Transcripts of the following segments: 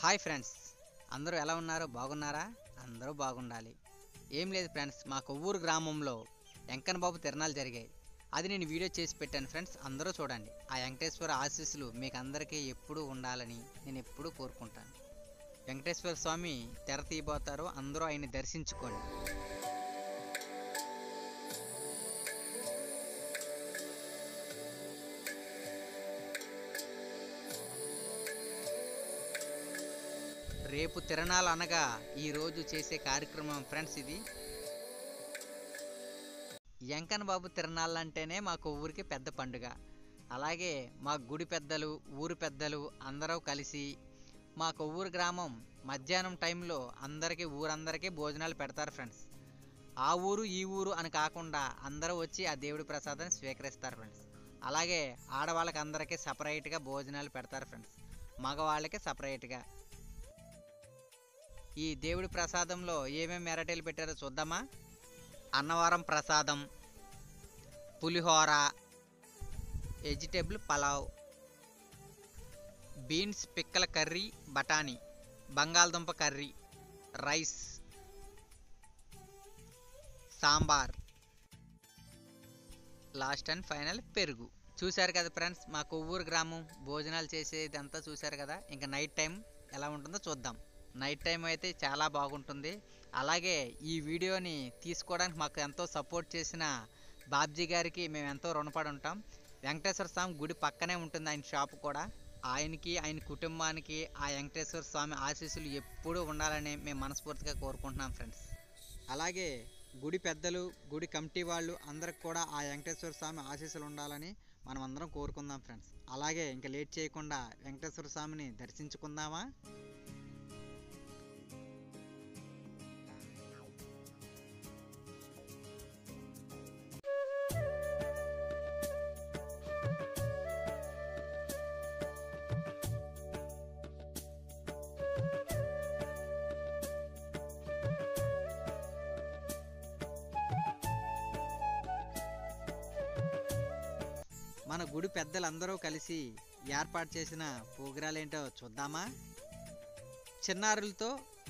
Hi friends, అందరూ ఎలా ఉన్నారు? బాగున్నారా? అందరూ బాగుండాలి. ఏం లేదు ఫ్రెండ్స్, మా కొవ్వూరు గ్రామంలో వెంకన్న బాబు తిరణాలు జరిగాయి. అది నేను వీడియో చేసి పెట్టాను ఫ్రెండ్స్, అందరూ చూడండి. ఆ వెంకటేశ్వర ఆశీస్సులు మీకు అందరికీ ఎప్పుడూ ఉండాలని నేను ఎప్పుడూ కోరుకుంటాను. వెంకటేశ్వర స్వామి తెర తీయబోతారు, అందరూ ఆయన్ని దర్శించుకోండి. రేపు తిరణాలు అనగా ఈరోజు చేసే కార్యక్రమం ఫ్రెండ్స్ ఇది. వెంకన్న బాబు తిరణాలు అంటేనే మా కొవ్వూరికి పెద్ద పండుగ. అలాగే మా గుడి పెద్దలు, ఊరు పెద్దలు అందరూ కలిసి మా కొవ్వూరు గ్రామం మధ్యాహ్నం టైంలో ఊరందరికీ భోజనాలు పెడతారు ఫ్రెండ్స్. ఆ ఊరు ఈ ఊరు అని కాకుండా అందరూ వచ్చి ఆ దేవుడి ప్రసాదాన్ని స్వీకరిస్తారు ఫ్రెండ్స్. అలాగే ఆడవాళ్ళకి అందరికీ సపరేట్గా భోజనాలు పెడతారు ఫ్రెండ్స్, మగవాళ్ళకి సపరేట్గా. ఈ దేవుడి ప్రసాదంలో ఏమేమి వెరైటీలు పెట్టారో చూద్దామా? అన్నవరం ప్రసాదం, పులిహోర, వెజిటేబుల్ పలావ్, బీన్స్ పిక్కల కర్రీ, బఠానీ, బంగాళదుంప curry, rice, sambar, last and final పెరుగు. చూశారు కదా ఫ్రెండ్స్, మా కొవ్వూరు గ్రామం భోజనాలు చేసేదంతా చూశారు కదా. ఇంకా నైట్ టైం ఎలా ఉంటుందో చూద్దాం. నైట్ టైం అయితే చాలా బాగుంటుంది. అలాగే ఈ వీడియోని తీసుకోవడానికి మాకు ఎంతో సపోర్ట్ చేసిన బాబ్జీ గారికి మేము ఎంతో రుణపడి ఉంటాం. వెంకటేశ్వర స్వామి గుడి పక్కనే ఉంటుంది ఆయన షాప్ కూడా. ఆయనకి, ఆయన కుటుంబానికి ఆ వెంకటేశ్వర స్వామి ఆశీస్సులు ఎప్పుడూ ఉండాలని మేము మనస్ఫూర్తిగా కోరుకుంటున్నాం ఫ్రెండ్స్. అలాగే గుడి పెద్దలు, గుడి కమిటీ వాళ్ళు అందరికి కూడా ఆ వెంకటేశ్వర స్వామి ఆశీస్సులు ఉండాలని మనం అందరం కోరుకుందాం ఫ్రెండ్స్. అలాగే ఇంకా లేట్ చేయకుండా వెంకటేశ్వర స్వామిని దర్శించుకుందామా? మన గుడి పెద్దలందరూ కలిసి ఏర్పాటు చేసిన ప్రోగ్రాలు ఏంటో చూద్దామా? చిన్నారులతో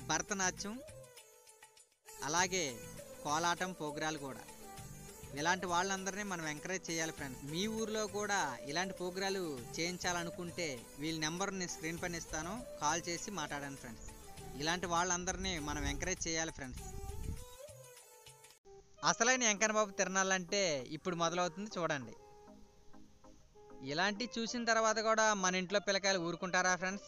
భరతనాట్యం, అలాగే కోలాటం ప్రోగ్రాలు కూడా. ఇలాంటి వాళ్ళందరినీ మనం ఎంకరేజ్ చేయాలి ఫ్రెండ్స్. మీ ఊర్లో కూడా ఇలాంటి ప్రోగ్రాలు చేయించాలనుకుంటే వీళ్ళ నెంబర్ నేను స్క్రీన్ పైన ఇస్తాను, కాల్ చేసి మాట్లాడండి ఫ్రెండ్స్. ఇలాంటి వాళ్ళందరినీ మనం ఎంకరేజ్ చేయాలి ఫ్రెండ్స్. అసలైన వెంకన్న బాబు తిరణాలంటే ఇప్పుడు మొదలవుతుంది చూడండి. ఇలాంటివి చూసిన తర్వాత కూడా మన ఇంట్లో పిల్లకాయలు ఊరుకుంటారా ఫ్రెండ్స్?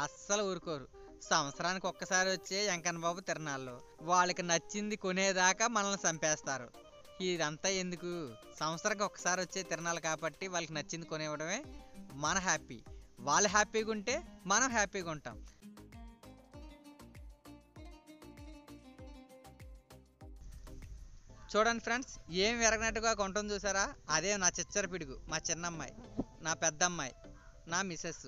అస్సలు ఊరుకోరు. సంవత్సరానికి ఒక్కసారి వచ్చే వెంకన్న బాబు తిరణాల్లో వాళ్ళకి నచ్చింది కొనేదాకా మనల్ని చంపేస్తారు. ఇదంతా ఎందుకు? సంవత్సరానికి ఒక్కసారి వచ్చే తిరణాలు కాబట్టి వాళ్ళకి నచ్చింది కొనివ్వడమే మన హ్యాపీ. వాళ్ళు హ్యాపీగా ఉంటే మనం హ్యాపీగా ఉంటాం. చూడండి ఫ్రెండ్స్, ఏం విరగనట్టుగా కొంటుంది చూసారా? అదే నా చిచ్చర పిడుగు, మా చిన్నమ్మాయి, నా పెద్దమ్మాయి, నా మిస్సెస్.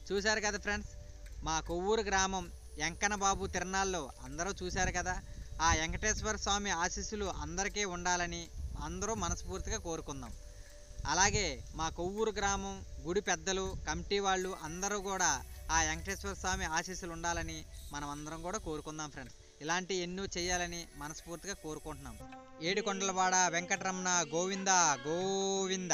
చూశారు కదా ఫ్రెండ్స్, మా కొవ్వూరు గ్రామం వెంకన్న బాబు తిరణాల్లో అందరూ చూశారు కదా. ఆ వెంకటేశ్వర స్వామి ఆశీస్సులు అందరికీ ఉండాలని అందరూ మనస్ఫూర్తిగా కోరుకుందాం. అలాగే మా కొవ్వూరు గ్రామం గుడి పెద్దలు కమిటీ వాళ్ళు అందరూ కూడా ఆ వెంకటేశ్వర స్వామి ఆశీస్సులు ఉండాలని మనం అందరం కూడా కోరుకుందాం ఫ్రెండ్స్. ఇలాంటి ఎన్నో చేయాలని మనస్ఫూర్తిగా కోరుకుంటున్నాం. ఏడుకొండలవాడ వెంకటరమణ గోవింద గోవింద.